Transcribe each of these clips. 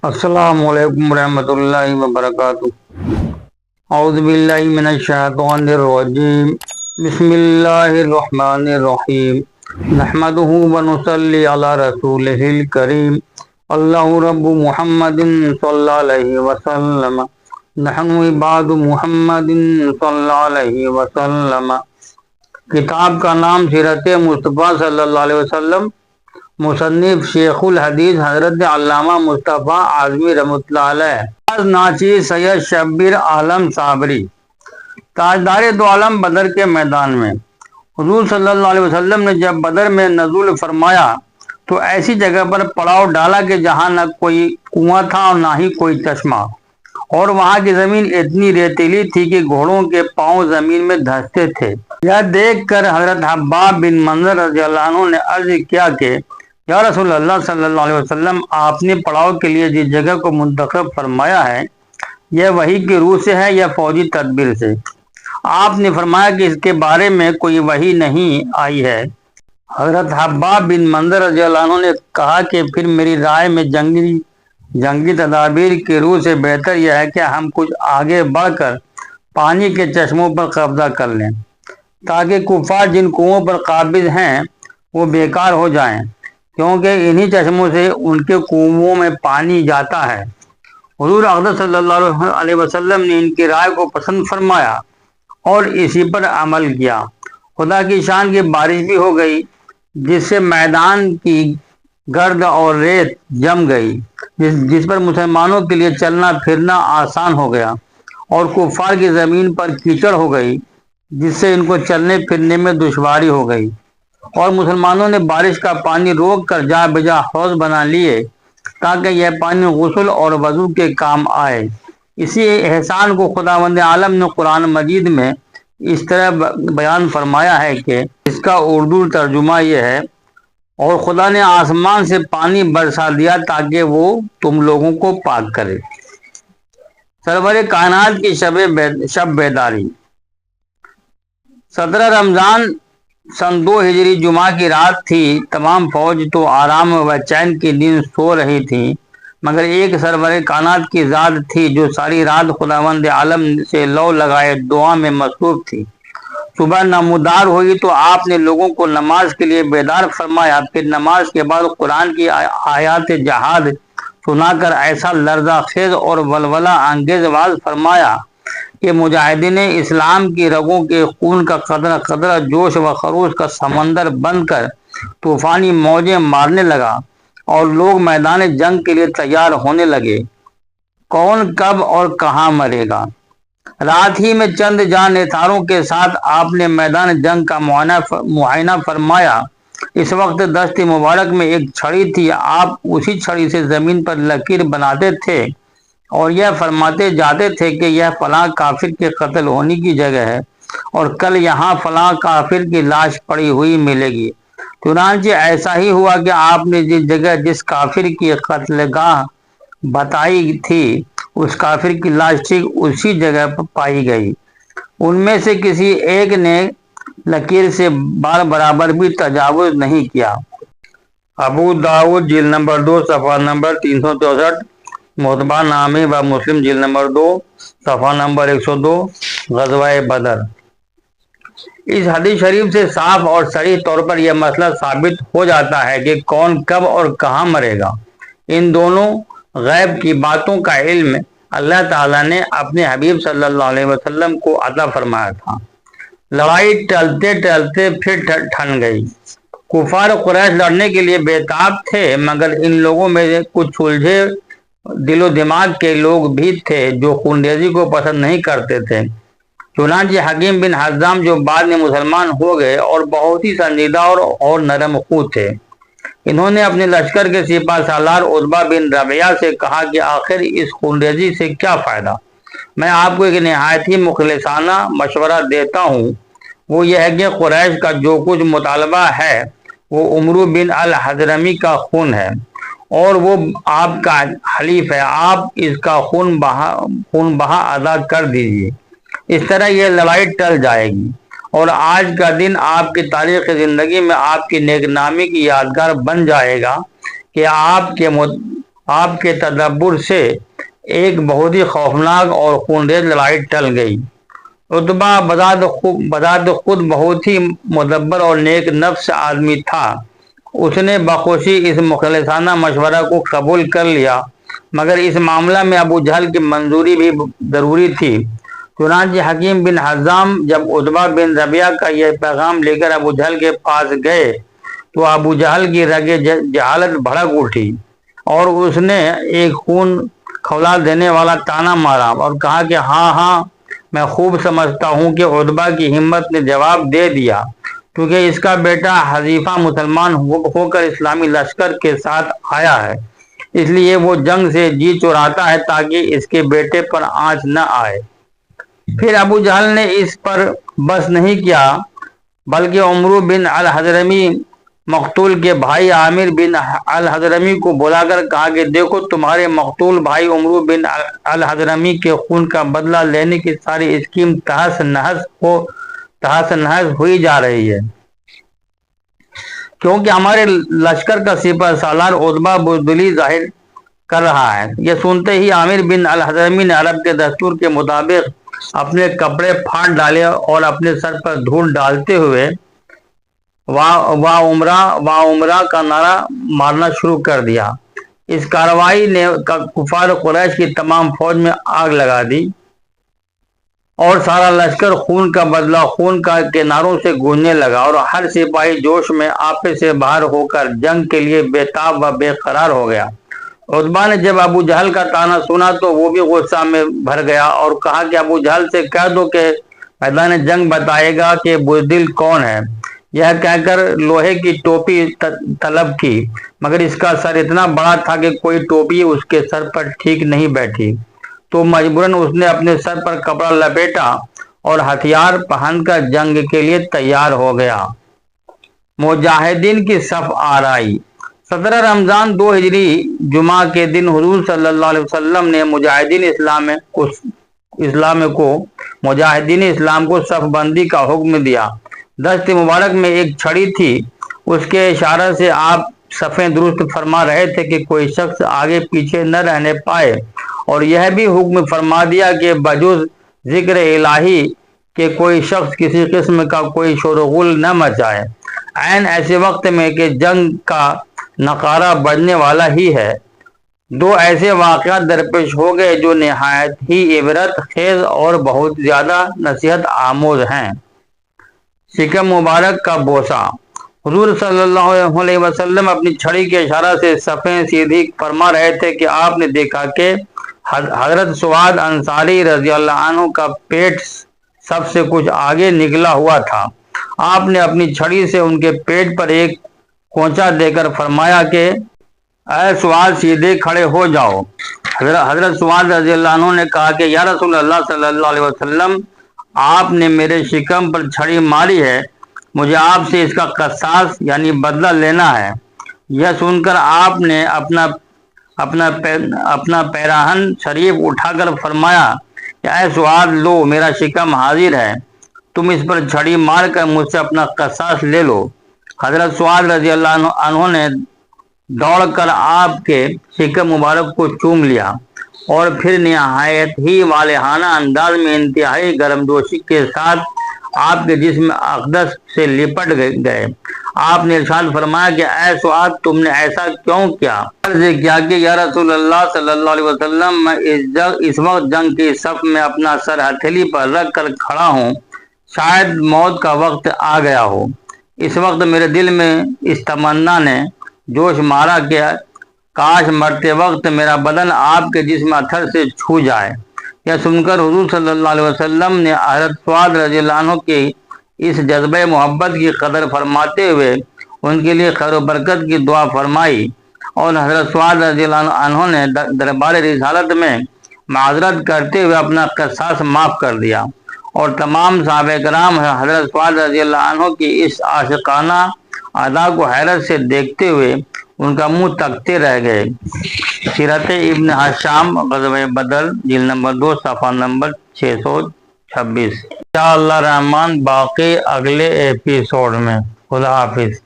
السلام علیکم ورحمۃ اللہ وبرکاتہ۔ اعوذ باللہ من الشیطان الرجیم، بسم اللہ الرحمن الرحیم، نحمدہ ونصلی علی رسولہ الکریم، اللہ رب محمد صلی اللہ علیہ وسلم، نحن عباد محمد صلی اللہ علیہ وسلم۔ کتاب کا نام سیرت مصطفیٰ صلی اللہ علیہ وسلم، مصنف شیخ الحدیث حضرت علامہ مصطفیٰ اعظمی رحمۃ اللہ علیہ۔ ناچی سید شبیر عالم صابری، تاجدار دو عالم بدر کے میدان میں حضور صلی اللہ علیہ وسلم نے جب بدر میں نزول فرمایا تو ایسی جگہ پر پڑاؤ ڈالا کہ جہاں نہ کوئی کنواں تھا اور نہ ہی کوئی چشمہ، اور وہاں کی زمین اتنی ریتیلی تھی کہ گھوڑوں کے پاؤں زمین میں دھنستے تھے۔ یہ دیکھ کر حضرت حباب بن منظر رضی اللہ عنہ نے عرض کیا کہ یا رسول اللہ صلی اللہ علیہ وسلم، آپ نے پڑاؤ کے لیے جس جگہ کو منتخب فرمایا ہے یہ وحی کی روح سے ہے یا فوجی تدبیر سے؟ آپ نے فرمایا کہ اس کے بارے میں کوئی وحی نہیں آئی ہے۔ حضرت حباب بن منظر رضی اللہ عنہ نے کہا کہ پھر میری رائے میں جنگی تدابیر کی روح سے بہتر یہ ہے کہ ہم کچھ آگے بڑھ کر پانی کے چشموں پر قبضہ کر لیں تاکہ کفار جن کنووں پر قابض ہیں وہ بیکار ہو جائیں، کیونکہ انہی چشموں سے ان کے کنووں میں پانی جاتا ہے۔ حضور اقدس صلی اللہ علیہ وسلم نے ان کی رائے کو پسند فرمایا اور اسی پر عمل کیا۔ خدا کی شان کی بارش بھی ہو گئی، جس سے میدان کی گرد اور ریت جم گئی، جس پر مسلمانوں کے لیے چلنا پھرنا آسان ہو گیا، اور کفار کی زمین پر کیچڑ ہو گئی، جس سے ان کو چلنے پھرنے میں دشواری ہو گئی، اور مسلمانوں نے بارش کا پانی روک کر جا بجا حوض بنا لیے تاکہ یہ پانی غسل اور وضو کے کام آئے۔ اسی احسان کو خداوند عالم نے قرآن مجید میں اس طرح بیان فرمایا ہے کہ اس کا اردو ترجمہ یہ ہے: اور خدا نے آسمان سے پانی برسا دیا تاکہ وہ تم لوگوں کو پاک کرے۔ سرور کائنات کی شب بیداری 17 رمضان سن 2 ہجری جمعہ کی رات تھی۔ تمام فوج تو آرام و چین کی نیند سو رہی تھی، مگر ایک سرور کائنات کی ذات تھی جو ساری رات خداوند عالم سے لو لگائے دعا میں مصروف تھی۔ صبح نمودار ہوئی تو آپ نے لوگوں کو نماز کے لیے بیدار فرمایا، پھر نماز کے بعد قرآن کی آیات جہاد سنا کر ایسا لرزہ خیز اور ولولہ انگیز واز فرمایا کہ مجاہدین اسلام کی رگوں کے خون کا قطرہ قطرہ جوش و خروش کا سمندر بن کر طوفانی موجیں مارنے لگا، اور لوگ میدان جنگ کے لیے تیار ہونے لگے۔ کون کب اور کہاں مرے گا؟ رات ہی میں چند جان نثاروں کے ساتھ آپ نے میدان جنگ کا معائنہ فرمایا۔ اس وقت دست مبارک میں ایک چھڑی تھی، آپ اسی چھڑی سے زمین پر لکیر بناتے تھے اور یہ فرماتے جاتے تھے کہ یہ فلاں کافر کے قتل ہونے کی جگہ ہے، اور کل یہاں فلاں کافر کی لاش پڑی ہوئی ملے گی۔ چنانچہ ایسا ہی ہوا کہ آپ نے جس جگہ جس کافر کی قتل گاہ بتائی تھی اس کافر کی لاش ٹھیک اسی جگہ پر پائی گئی۔ ان میں سے کسی ایک نے لکیر سے بال برابر بھی تجاوز نہیں کیا۔ ابو داؤد جلد نمبر 2 صفحہ نمبر 364، متبع نامی و مسلم جلد نمبر 2 صفحہ نمبر 102۔ غزوہ بدر۔ اس حدیث شریف سے صاف اور صریح طور پر یہ مسئلہ ثابت ہو جاتا ہے کہ کون کب اور کہاں مرے گا۔ ان دونوں غیب کی باتوں کا علم اللہ تعالیٰ نے اپنے حبیب صلی اللہ علیہ وسلم کو عطا فرمایا تھا۔ لڑائی ٹلتے ٹلتے پھر ٹھن گئی۔ کفار قریش لڑنے کے لیے بےتاب تھے، مگر ان لوگوں میں کچھ سلجھے دل و دماغ کے لوگ بھی تھے جو خونریزی کو پسند نہیں کرتے تھے۔ چنانچہ حکیم بن حزام جو بعد میں مسلمان ہو گئے اور بہت ہی سنجیدہ اور نرم خو تھے، انہوں نے اپنے لشکر کے سپہ سالار عتبہ بن ربیعہ سے کہا کہ آخر اس خونریزی سے کیا فائدہ؟ میں آپ کو ایک نہایت ہی مخلصانہ مشورہ دیتا ہوں، وہ یہ ہے کہ قریش کا جو کچھ مطالبہ ہے وہ عمرو بن الحضرمی کا خون ہے، اور وہ آپ کا حلیف ہے، آپ اس کا خون بہا ادا کر دیجیے۔ اس طرح یہ لڑائی ٹل جائے گی، اور آج کا دن آپ کی تاریخ زندگی میں آپ کی نیک نامی کی یادگار بن جائے گا کہ آپ کے آپ کے تدبر سے ایک بہت ہی خوفناک اور خونریز لڑائی ٹل گئی۔ عتبہ بذات خود بہت ہی مدبر اور نیک نفس آدمی تھا۔ اس نے بخوشی اس مخلصانہ مشورہ کو قبول کر لیا، مگر اس معاملہ میں ابو جہل کی منظوری بھی ضروری تھی۔ چنانچہ حکیم بن حزام جب عتبہ بن ربیعہ کا یہ پیغام لے کر ابو جہل کے پاس گئے تو ابو جہل کی رگ جہالت بھڑک اٹھی اور اس نے ایک خون کھولا دینے والا طعنہ مارا اور کہا کہ ہاں میں خوب سمجھتا ہوں کہ عتبہ کی ہمت نے جواب دے دیا، کیونکہ اس کا بیٹا حذیفہ مسلمان ہو کر اسلامی لشکر کے ساتھ آیا ہے، اس لیے وہ جنگ سے جی چراتا ہے تاکہ اس کے بیٹے پر آنچ نہ آئے۔ پھر ابو جہل نے اس پر بس نہیں کیا، بلکہ عمرو بن الحضرمی مقتول کے بھائی عامر بن الحضرمی کو بلا کر کہا کہ دیکھو، تمہارے مقتول بھائی عمرو بن الحضرمی کے خون کا بدلہ لینے کی ساری اسکیم تہس نہس ہوئی جا رہی ہے، کیونکہ ہمارے لشکر کا سپہ سالار عتبہ بزدلی ظاہر کر رہا ہے۔ یہ سنتے ہی عامر بن الحضرمی نے عرب کے دستور کے مطابق اپنے کپڑے پھاڑ ڈالے اور اپنے سر پر دھول ڈالتے ہوئے واہ عمرہ کا نعرہ مارنا شروع کر دیا۔ اس کارروائی نے کفار قریش کی تمام فوج میں آگ لگا دی اور سارا لشکر خون کا بدلہ خون کے نعروں سے گونجنے لگا اور ہر سپاہی جوش میں آپے سے باہر ہو کر جنگ کے لیے بےتاب و بے قرار ہو گیا۔ عتبہ نے جب ابو جہل کا طعنہ سنا تو وہ بھی غصہ میں بھر گیا اور کہا کہ ابو جہل سے کہہ دو کہ میدان جنگ بتائے گا کہ بزدل کون ہے۔ یہ کہہ کر لوہے کی ٹوپی طلب کی، مگر اس کا سر اتنا بڑا تھا کہ کوئی ٹوپی اس کے سر پر ٹھیک نہیں بیٹھی، تو مجبوراً اس نے اپنے سر پر کپڑا لپیٹا اور ہتھیار پہن کر جنگ کے لیے تیار ہو گیا۔ مجاہدین کی صف آرائی۔ 17 رمضان 2 ہجری جمعہ کے دن حضور صلی اللہ علیہ وسلم نے مجاہدین اسلام کو صف بندی کا حکم دیا۔ دست مبارک میں ایک چھڑی تھی، اس کے اشارہ سے آپ صفیں درست فرما رہے تھے کہ کوئی شخص آگے پیچھے نہ رہنے پائے، اور یہ بھی حکم فرما دیا کہ بجز ذکر الہی کہ کوئی شخص کسی قسم کا کوئی شور و غل نہ مچائے۔ عین ایسے وقت میں کہ جنگ کا نقارہ بجنے والا ہی ہے، دو ایسے واقعات درپیش ہو گئے جو نہایت ہی عبرت خیز اور بہت زیادہ نصیحت آموز ہیں۔ شکم مبارک کا بوسہ۔ حضور صلی اللہ علیہ وسلم اپنی چھڑی کے اشارہ سے صفیں سیدھی فرما رہے تھے کہ آپ نے دیکھا کہ حضرت سعاد انصاری رضی اللہ عنہ کا پیٹ سب سے کچھ آگے نکلا ہوا تھا۔ آپ نے اپنی چھڑی سے ان کے پیٹ پر ایک کونچا دے کر فرمایا کہ اے سعاد، سیدھے کھڑے ہو جاؤ۔ حضرت سعاد رضی اللہ عنہ نے کہا کہ یا رسول اللہ صلی اللہ علیہ وسلم، آپ نے میرے شکم پر چھڑی ماری ہے، مجھے آپ سے اس کا قصاص یعنی بدلہ لینا ہے۔ یہ سن کر آپ نے اپنا پیراہن شریف اٹھا کر فرمایا کہ اے سعاد، لو، میرا شکم حاضر ہے، تم اس پر چھڑی مار کر مجھ سے اپنا قصاص لے لو۔ حضرت سعاد رضی اللہ عنہ نے دوڑ کر آپ کے شکم مبارک کو چوم لیا اور پھر نہایت ہی والہانہ انداز میں انتہائی گرمجوشی کے ساتھ آپ کے جسم اقدس سے لپٹ گئے۔ آپ نے ارشاد فرمایا کہ اے سعاد، تم نے ایسا کیوں کیا؟ عرض کیا کہ یا رسول اللہ صلی اللہ علیہ وسلم، میں اس وقت جنگ کی صف میں اپنا سر ہتھیلی پر رکھ کر کھڑا ہوں، شاید موت کا وقت آ گیا ہو۔ اس وقت میرے دل میں اس تمنا نے جوش مارا کہ کاش مرتے وقت میرا بدن آپ کے جسم اثر سے چھو جائے۔ یہ سن کر حضور صلی اللہ علیہ وسلم نے حضرت سعاد رضی اللہ عنہ کی اس جذبہ محبت کی قدر فرماتے ہوئے ان کے لیے خیر و برکت کی دعا فرمائی، اور حضرت سعاد رضی اللہ عنہ نے دربار رسالت میں معذرت کرتے ہوئے اپنا قصاص معاف کر دیا، اور تمام صحابہ کرام حضرت سعاد رضی اللہ عنہ کی اس عاشقانہ ادا کو حیرت سے دیکھتے ہوئے ان کا منہ تکتے رہ گئے۔ سیرت ابن ہشام غزوہ بدر، جلد نمبر 2، صفحہ نمبر 626۔ انشاءاللہ رحمان باقی اگلے ایپیسوڈ میں۔ خدا حافظ۔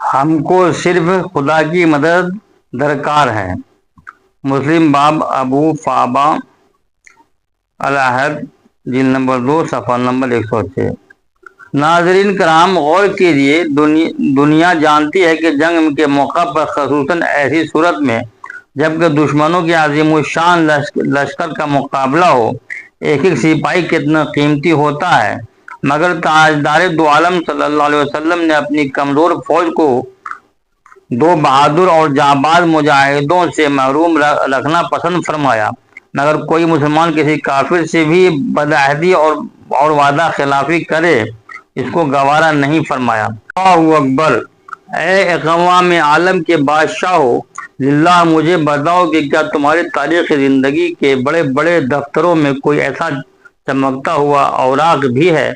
ہم کو صرف خدا کی مدد درکار ہے۔ مسلم باب ابو فابا العہد جلد نمبر 2 صفحہ نمبر 106۔ ناظرین کرام، غور کیجیے، دنیا جانتی ہے کہ جنگ کے موقع پر، خصوصاً ایسی صورت میں جبکہ دشمنوں کے عظیم الشان لشکر کا مقابلہ ہو، ایک ایک سپاہی کتنا قیمتی ہوتا ہے، مگر تاجدار دو عالم صلی اللہ علیہ وسلم نے اپنی کمزور فوج کو دو بہادر اور جانباز مجاہدوں سے محروم رکھنا پسند فرمایا، مگر کوئی مسلمان کسی کافر سے بھی بدعہدی اور وعدہ خلافی کرے اس کو گوارا نہیں فرمایا۔ اللہ اکبر! اے اقوام عالم کے بادشاہ ہو، للہ مجھے بتاؤ کہ کیا تمہاری تاریخ زندگی کے بڑے بڑے دفتروں میں کوئی ایسا چمکتا ہوا اوراق بھی ہے